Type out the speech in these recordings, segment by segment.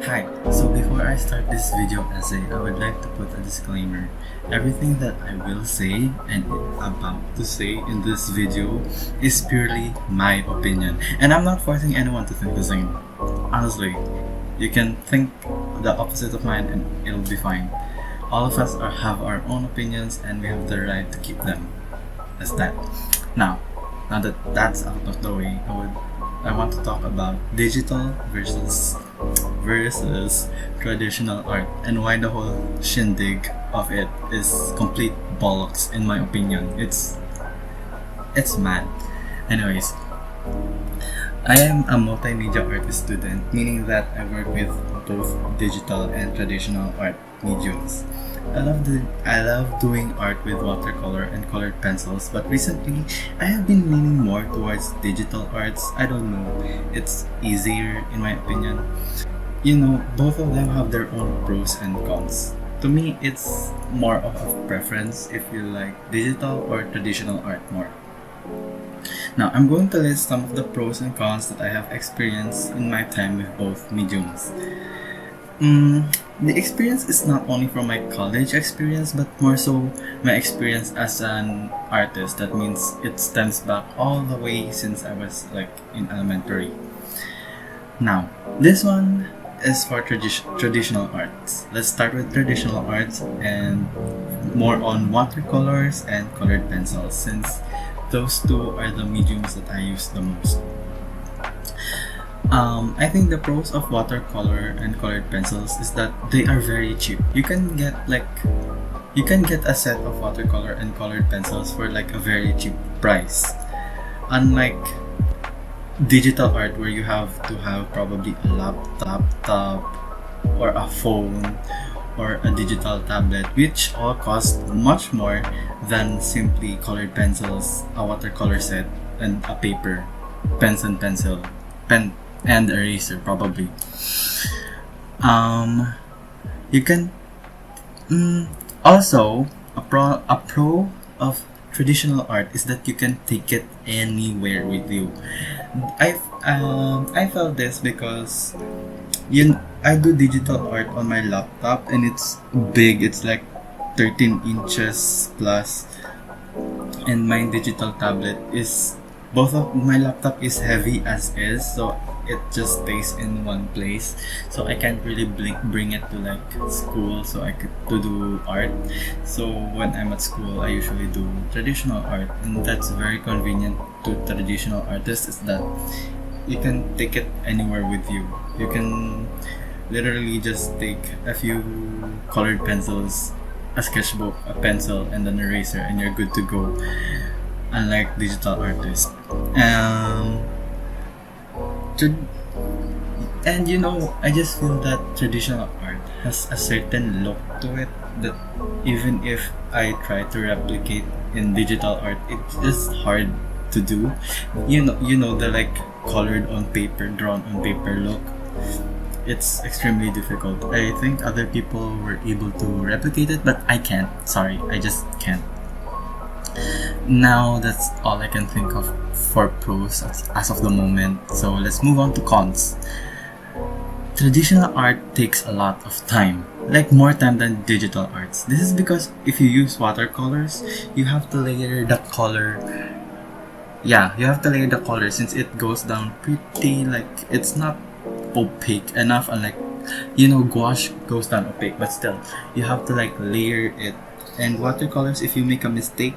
Hi, so before I start this video essay, I would like to put a disclaimer. Everything that I will say and about to say in this video is purely my opinion, and I'm not forcing anyone to think the same. Honestly, you can think the opposite of mine and it'll be fine. All of us have our own opinions and we have the right to keep them as that. Now that that's out of the way, I want to talk about digital versus traditional art and why the whole shindig of it is complete bollocks in my opinion. It's mad. Anyways, I am a multimedia artist student, meaning that I work with both digital and traditional art mediums. I love doing art with watercolor and colored pencils, but recently I have been leaning more towards digital arts. I don't know, it's easier in my opinion. You know, both of them have their own pros and cons. To me, it's more of a preference if you like digital or traditional art more. Now, I'm going to list some of the pros and cons that I have experienced in my time with both mediums. The experience is not only from my college experience, but more so my experience as an artist. That means it stems back all the way since I was like in elementary. Now, this one is for traditional arts. Let's start with traditional arts and more on watercolors and colored pencils, since those two are the mediums that I use the most. I think the pros of watercolor and colored pencils is that they are very cheap. You can get a set of watercolor and colored pencils for like a very cheap price. Unlike digital art where you have to have probably a laptop or a phone or a digital tablet, which all cost much more than simply colored pencils, a watercolor set, and a paper, pens and pencil, pen and eraser probably. You can also a pro of traditional art is that you can take it anywhere with you. I felt this because I do digital art on my laptop and it's big. It's like 13 inches plus, and my digital tablet is both of my laptop is heavy as is, so it just stays in one place, so I can't really bring it to like school so I could to do art. So when I'm at school I usually do traditional art, and that's very convenient to traditional artists is that you can take it anywhere with you. You can literally just take a few colored pencils, a sketchbook, a pencil, and an eraser, and you're good to go. Unlike digital artists, and you know, I just feel that traditional art has a certain look to it that even if I try to replicate in digital art, it's just hard to do. You know the like colored on paper, drawn on paper look. It's extremely difficult. I think other people were able to replicate it, but I can't. Sorry, I just can't. Now that's all I can think of for pros as of the moment, so let's move on to cons. Traditional art takes a lot of time, like more time than digital arts. This is because if you use watercolors, you have to layer the color. Yeah, you have to layer the color since it goes down pretty, like it's not opaque enough, unlike gouache goes down opaque, but still you have to like layer it. And watercolors, if you make a mistake,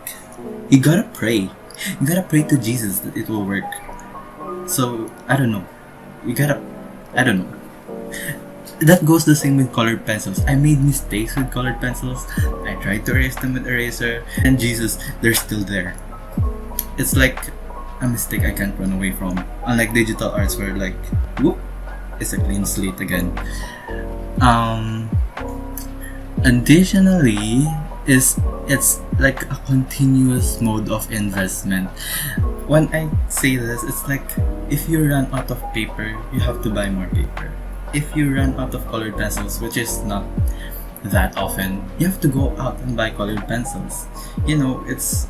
you gotta pray to Jesus that it will work. So I don't know, that goes the same with colored pencils. I made mistakes with colored pencils. I tried to erase them with eraser, and Jesus, they're still there. It's like a mistake I can't run away from, unlike digital arts where like whoop, it's a clean slate again. Additionally, it's like a continuous mode of investment. When I say this, it's like if you run out of paper, you have to buy more paper. If you run out of colored pencils, which is not that often, you have to go out and buy colored pencils. You know, it's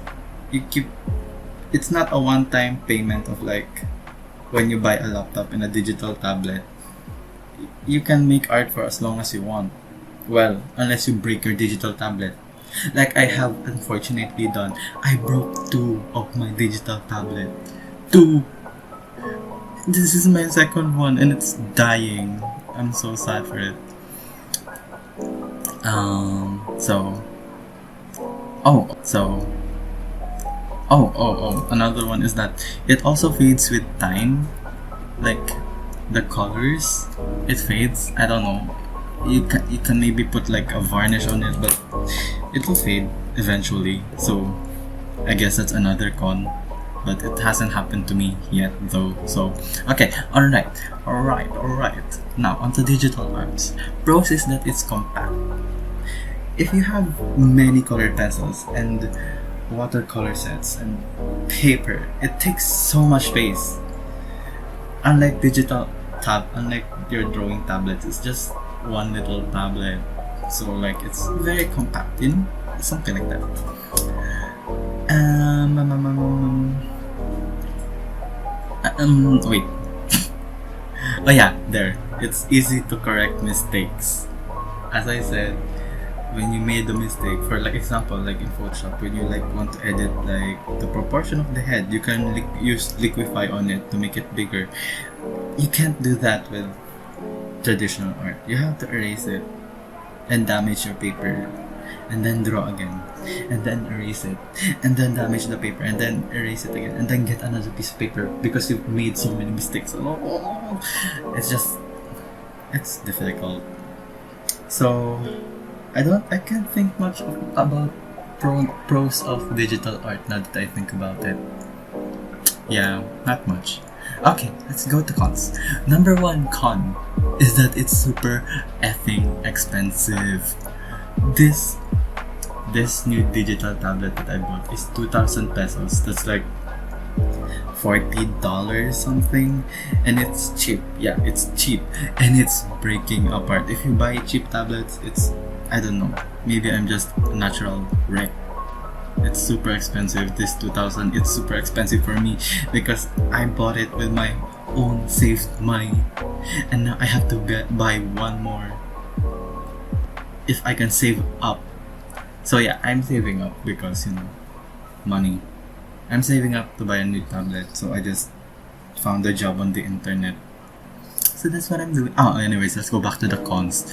not a one-time payment of like when you buy a laptop and a digital tablet. you can make art for as long as you want. Well, unless you break your digital tablet. Like I have unfortunately done. I broke 2 of my digital tablet. 2! This is my second one and it's dying. I'm so sad for it. So another one is that it also fades with time. Like the colors, it fades. I don't know. You can maybe put like a varnish on it, but it will fade eventually. So I guess that's another con. But it hasn't happened to me yet though. So okay, alright. Now onto digital arts. Pros is that it's compact. If you have many colored pencils and watercolor sets and paper, it takes so much space. Unlike your drawing tablets, it's just one little tablet. So like it's very compact, you know? Something like that. Wait. Oh yeah, there. It's easy to correct mistakes. As I said, when you made a mistake, for like example, like in Photoshop, when you like want to edit like the proportion of the head, you can use liquify on it to make it bigger. You can't do that with traditional art. You have to erase it and damage your paper, and then draw again, and then erase it, and then damage the paper, and then erase it again, and then get another piece of paper because you've made so many mistakes. It's difficult. So I can't think much about pros of digital art now that I think about it. Yeah, not much. Okay, let's go to cons. Number 1 con is that it's super effing expensive. This new digital tablet that I bought is 2,000 pesos. That's like $40 something, and it's cheap. Yeah, it's cheap, and it's breaking apart. If you buy cheap tablets, it's, I don't know, maybe I'm just a natural wreck. It's super expensive. This 2,000, it's super expensive for me because I bought it with my own saved money, and now I have to buy one more if I can save up. So yeah, I'm saving up because, you know, money. I'm saving up to buy a new tablet, so I just found a job on the internet. So that's what I'm doing. Oh, anyways, let's go back to the cons.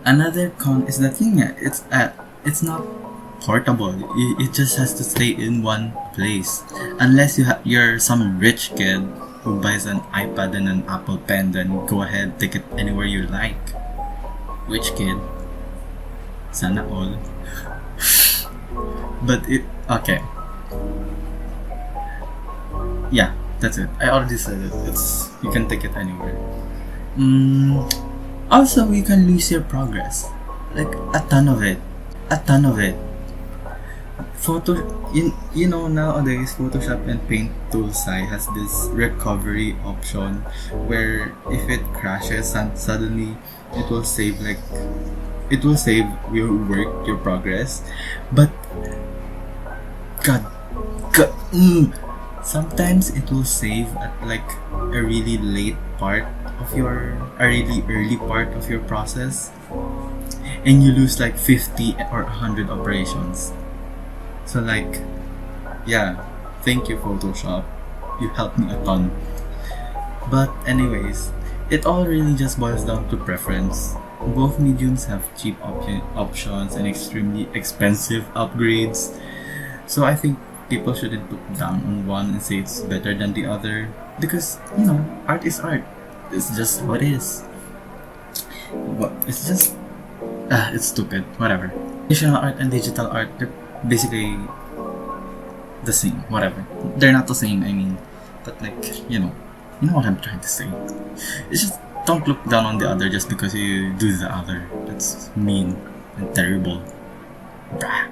Another con is that it's not portable. It just has to stay in one place. Unless you're some rich kid who buys an iPad and an Apple Pen, then go ahead, take it anywhere you like. Which kid? Sana all. But okay. Yeah, that's it. I already said it. You can take it anywhere. Also, you can lose your progress. Like a ton of it. You know, nowadays Photoshop and Paint Toolsai has this recovery option where if it crashes and suddenly it will save your work, your progress. But sometimes it will save at like a really early part of your process, and you lose like 50 or 100 operations. So like, yeah, thank you Photoshop, you helped me a ton. But anyways, it all really just boils down to preference. Both mediums have cheap options and extremely expensive upgrades. So I think people shouldn't look down on one and say it's better than the other, because, you know, art is art. It's just what it is. It's just it's stupid. Whatever. Traditional art and digital art, they're basically the same. Whatever. They're not the same, I mean. But like, you know what I'm trying to say. It's just, don't look down on the other just because you do the other. That's mean and terrible. Brah.